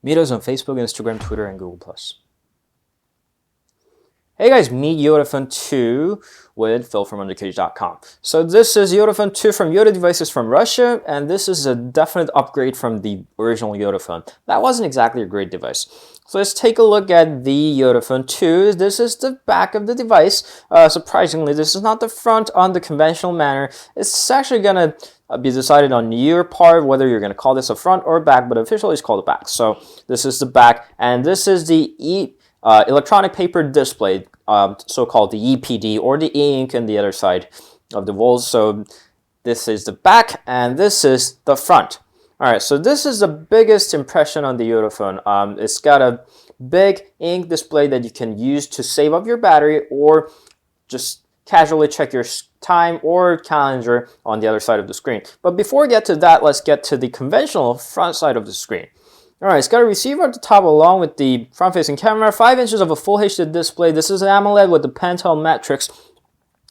Meet us on Facebook, Instagram, Twitter, and Google+. Hey guys, meet Yota Phone 2 with Phil from underKG.com. So this is Yota Phone 2 from Yota Devices from Russia, and this is a definite upgrade from the original Yota Phone. That wasn't exactly a great device. So let's take a look at the Yota Phone 2. This is the back of the device. Surprisingly, this is not the front on the conventional manner. It's actually going to be decided on your part whether you're going to call this a front or a back, but officially it's called a back. So this is the back, and this is the electronic paper display, so-called the EPD, or the e-ink on the other side of the walls. So this is the back, and this is the front. All right, so this is the biggest impression on the Yota Phone. It's got a big ink display that you can use to save up your battery, or just casually check your time or calendar on the other side of the screen. But before we get to that, let's get to the conventional front side of the screen. Alright, it's got a receiver at the top along with the front-facing camera, 5 inches of a full HD display. This is an AMOLED with the Pentel matrix,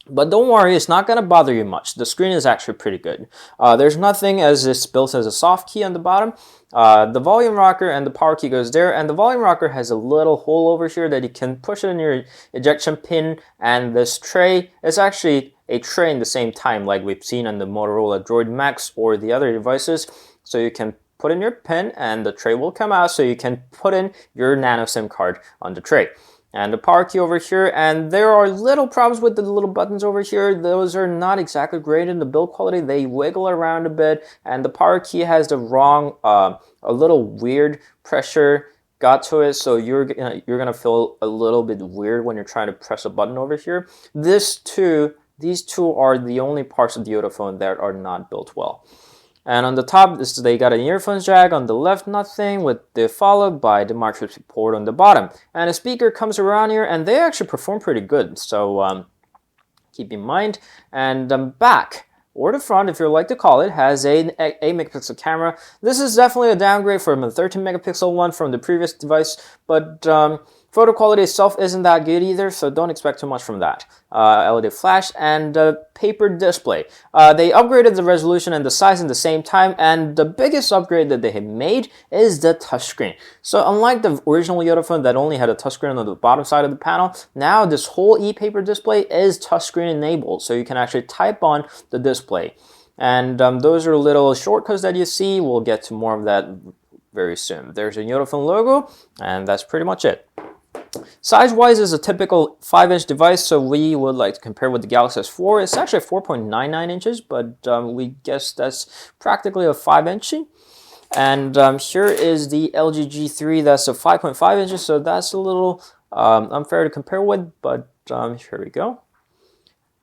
but don't worry, it's not going to bother you much. The screen is actually pretty good. There's nothing, as it's built as a soft key on the bottom. The volume rocker and the power key goes there, and the volume rocker has a little hole over here that you can push it in your ejection pin, and this tray is actually a tray in the same time, like we've seen on the Motorola Droid Max or the other devices. So you can put in your pin and the tray will come out, so you can put in your nano SIM card on the tray. And the power key over here, and there are little problems with the little buttons over here. Those are not exactly great in the build quality. They wiggle around a bit, and the power key has the wrong, a little weird pressure got to it, so you're gonna feel a little bit weird when you're trying to press a button over here. These two are the only parts of the Yota Phone that are not built well. And on the top, they got an earphones jack. On the left, nothing, followed by the micro USB port on the bottom. And a speaker comes around here, and they actually perform pretty good. So keep in mind. And back, or the front, if you like to call it, has an 8 megapixel camera. This is definitely a downgrade from a 13 megapixel one from the previous device, but photo quality itself isn't that good either, so don't expect too much from that. LED flash and paper display. They upgraded the resolution and the size in the same time, and the biggest upgrade that they have made is the touchscreen. So unlike the original Yota Phone that only had a touchscreen on the bottom side of the panel, now this whole e-paper display is touchscreen enabled, so you can actually type on the display. And those are little shortcuts that you see. We'll get to more of that very soon. There's a Yota Phone logo, and that's pretty much it. Size-wise is a typical 5-inch device, so we would like to compare with the Galaxy S4. It's actually 4.99 inches, but we guess that's practically a 5-inch. And here is the LG G3, that's a 5.5 inches, so that's a little unfair to compare with, but here we go.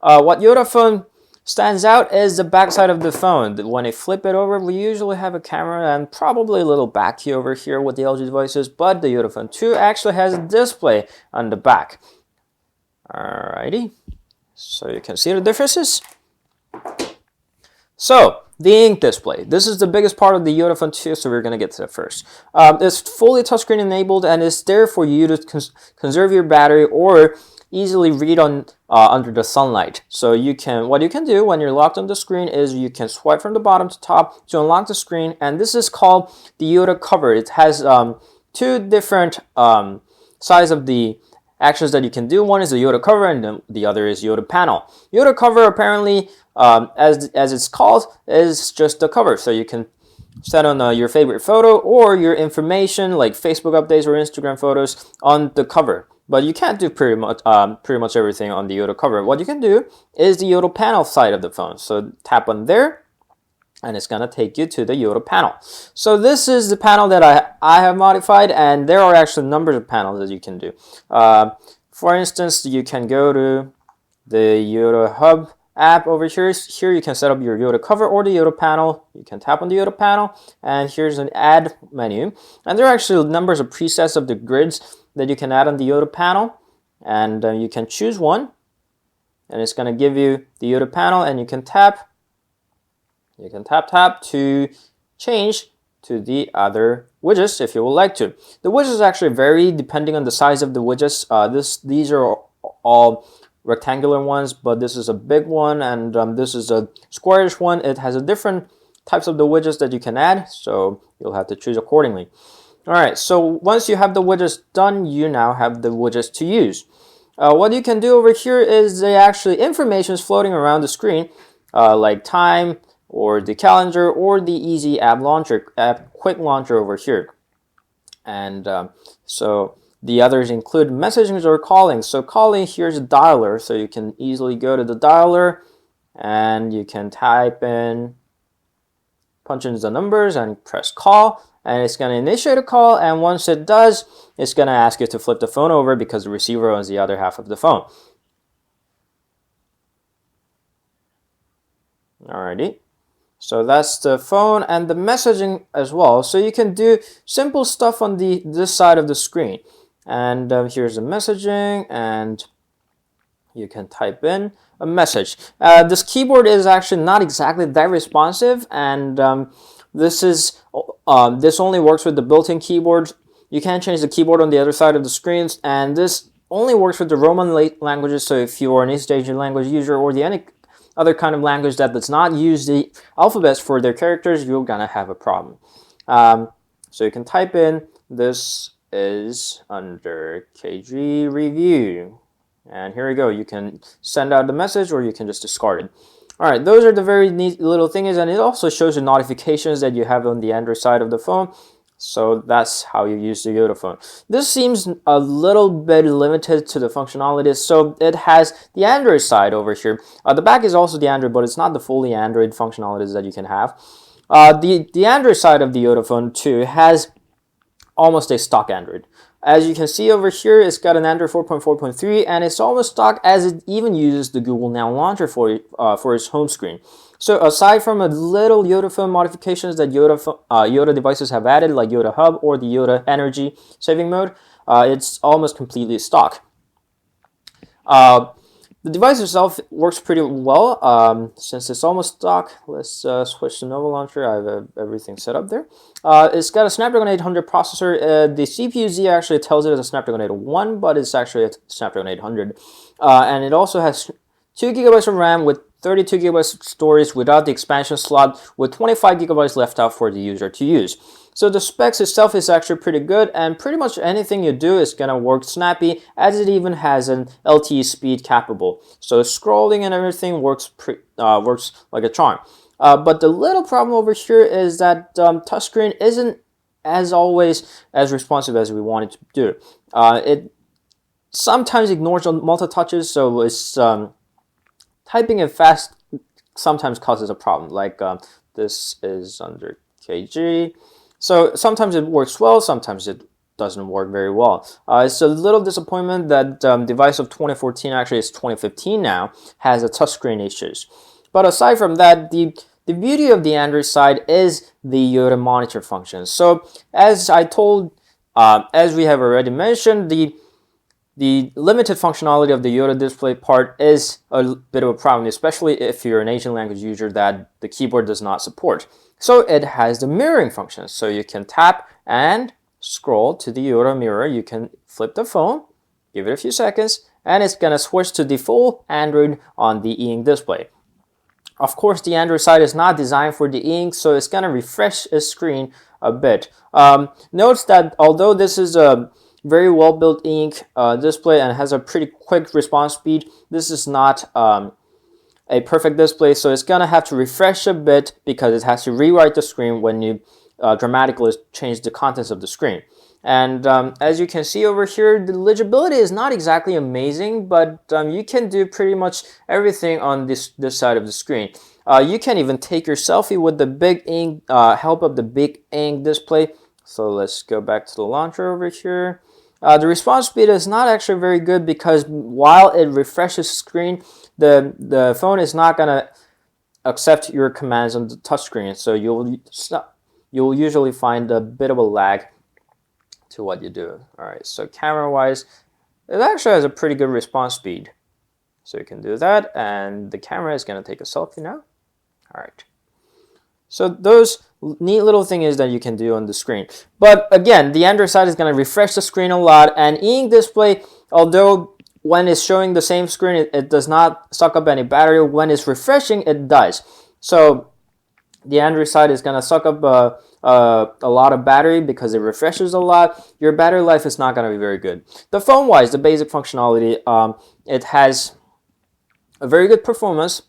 What Yota Phone stands out is the back side of the phone. When I flip it over, we usually have a camera and probably a little back key over here with the LG devices, but the Yota Phone 2 actually has a display on the back. Alrighty, so you can see the differences. So, the ink display. This is the biggest part of the Yota Phone 2, so we're going to get to that first. It's fully touchscreen enabled, and it's there for you to conserve your battery or easily read on under the sunlight. So what you can do when you're locked on the screen is you can swipe from the bottom to top to unlock the screen, and this is called the Yota cover. It has two different sides of the actions that you can do. One is the Yota cover, and the other is Yota panel. Yota cover, apparently, as it's called, is just the cover, so you can set on your favorite photo or your information like Facebook updates or Instagram photos on the cover. But you can't do pretty much everything on the Yota cover. What you can do is the Yota panel side of the phone. So tap on there, and it's gonna take you to the Yota panel. So this is the panel that I have modified, and there are actually numbers of panels that you can do. For instance, you can go to the Yota Hub app over here. Here you can set up your Yota cover or the Yota panel. You can tap on the Yota panel, and here's an add menu. And there are actually numbers of presets of the grids that you can add on the Yota panel, and you can choose one, and it's going to give you the Yota panel, and you can tap to change to the other widgets if you would like to. The widgets actually vary depending on the size of the widgets. These are all rectangular ones, but this is a big one, and this is a squarish one. It has a different types of the widgets that you can add, so you'll have to choose accordingly. All right, so once you have the widgets done, you now have the widgets to use. What you can do over here is the actually information is floating around the screen, like time or the calendar or the easy app launcher, app quick launcher over here. And so the others include messaging or calling. So calling, here's a dialer, so you can easily go to the dialer and you can type in, punch in the numbers and press call, and it's going to initiate a call, and once it does, it's going to ask you to flip the phone over because the receiver owns the other half of the phone. Alrighty. So that's the phone and the messaging as well. So you can do simple stuff on this side of the screen. And here's the messaging, and you can type in a message. This keyboard is actually not exactly that responsive, and this only works with the built-in keyboard. You can't change the keyboard on the other side of the screens, and this only works with the Roman languages. So if you are an East Asian language user or any other kind of language that does not use the alphabets for their characters, you're gonna have a problem. So you can type in, this is underKG review. And here we go. You can send out the message or you can just discard it. All right, those are the very neat little things, and it also shows the notifications that you have on the Android side of the phone. So that's how you use the Yota phone. This seems a little bit limited to the functionalities. So it has the Android side over here. The back is also the Android, but it's not the fully Android functionalities that you can have. The Android side of the Yota phone too has almost a stock Android. As you can see over here, it's got an Android 4.4.3, and it's almost stock, as it even uses the Google Now Launcher for its home screen. So aside from a little Yota phone modifications that Yota devices have added, like Yota Hub or the Yota Energy saving mode, it's almost completely stock. The device itself works pretty well. Since it's almost stock, let's switch to Nova Launcher. I have everything set up there. It's got a Snapdragon 800 processor. The CPU-Z actually tells it it's a Snapdragon 801, but it's actually a Snapdragon 800. And it also has 2 GB of RAM with 32 GB of storage without the expansion slot, with 25 GB left out for the user to use. So the specs itself is actually pretty good, and pretty much anything you do is gonna work snappy, as it even has an LTE speed capable. So scrolling and everything works like a charm. But the little problem over here is that touchscreen isn't as always as responsive as we want it to do. It sometimes ignores multi-touches, so it's typing it fast sometimes causes a problem. Like this is underKG. So sometimes it works well, sometimes it doesn't work very well. It's a little disappointment that device of 2014, actually it's 2015 now, has a touchscreen issues. But aside from that, the beauty of the Android side is the Yota monitor function. So as I told, as we have already mentioned, the limited functionality of the Yota display part is a bit of a problem, especially if you're an Asian language user that the keyboard does not support. So it has the mirroring function. So you can tap and scroll to the Yota mirror. You can flip the phone, give it a few seconds, and it's going to switch to the full Android on the e-ink display. Of course, the Android side is not designed for the e-ink, so it's going to refresh its screen a bit. Note that although this is a very well built e-ink display and has a pretty quick response speed, this is not a perfect display, so it's gonna have to refresh a bit because it has to rewrite the screen when you dramatically change the contents of the screen. And as you can see over here, the legibility is not exactly amazing, but you can do pretty much everything on this side of the screen. You can even take your selfie with the big ink, help of the big ink display. So let's go back to the launcher over here. The response speed is not actually very good because while it refreshes the screen, the phone is not gonna accept your commands on the touchscreen. So you'll usually find a bit of a lag to what you do. All right, so camera-wise, it actually has a pretty good response speed. So you can do that, and the camera is gonna take a selfie now. All right. So those neat little things that you can do on the screen. But again, the Android side is going to refresh the screen a lot, and e-ink display, although when it's showing the same screen, it does not suck up any battery. When it's refreshing, it does. So The Android side is going to suck up a lot of battery because it refreshes a lot. Your battery life is not going to be very good. The phone-wise, the basic functionality, it has a very good performance,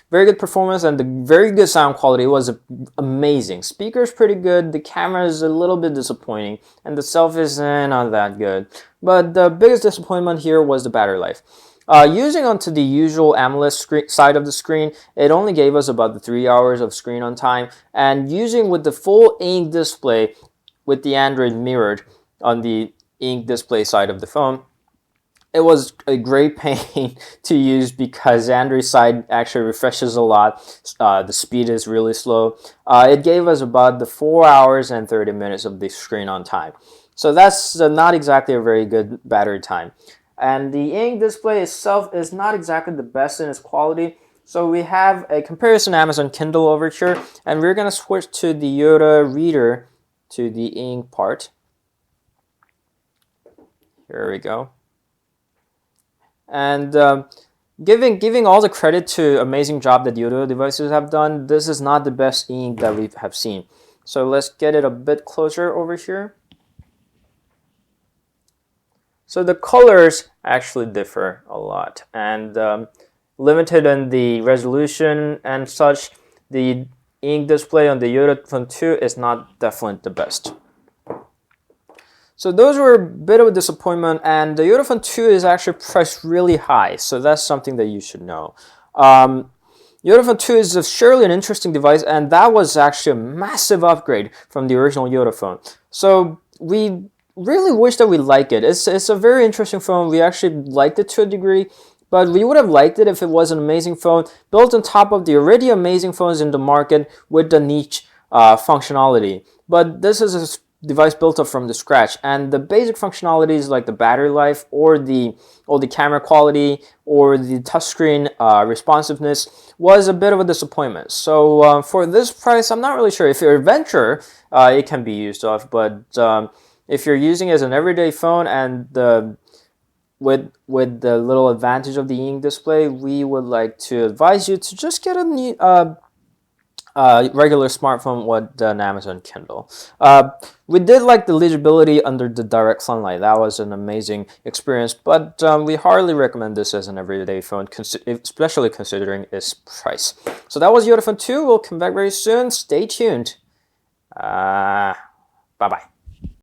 very good performance and the very good sound quality was amazing. Speaker's pretty good, the camera is a little bit disappointing, and the selfie is not that good. But the biggest disappointment here was the battery life. Using onto the usual AMOLED side of the screen, it only gave us about the 3 hours of screen on time, and using with the full ink display with the Android mirrored on the ink display side of the phone, it was a great pain to use because Android side actually refreshes a lot. The speed is really slow. It gave us about the 4 hours and 30 minutes of the screen on time. So that's not exactly a very good battery time. And the ink display itself is not exactly the best in its quality. So we have a comparison Amazon Kindle over here, and we're going to switch to the Yota reader to the ink part. Here we go. And giving all the credit to amazing job that Yota devices have done, this is not the best ink that we have seen. So let's get it a bit closer over here. So the colors actually differ a lot, and limited in the resolution and such, the ink display on the Yota Phone 2 is not definitely the best. So those were a bit of a disappointment, and the Yota Phone 2 is actually priced really high, so that's something that you should know. Yota Phone 2 is surely an interesting device, and that was actually a massive upgrade from the original Yota phone. So we really wish that we like it. It's a very interesting phone. We actually liked it to a degree, but we would have liked it if it was an amazing phone built on top of the already amazing phones in the market with the niche functionality. But this is a device built up from the scratch, and the basic functionalities like the battery life or the camera quality or the touchscreen responsiveness was a bit of a disappointment. So for this price, I'm not really sure. If you're a venture, it can be used off, but if you're using it as an everyday phone and with the little advantage of the ink display, we would like to advise you to just get a new regular smartphone with an Amazon Kindle. We did like the legibility under the direct sunlight. That was an amazing experience, but we hardly recommend this as an everyday phone, especially considering its price. So that was Yota Phone 2. We'll come back very soon. Stay tuned. Bye-bye.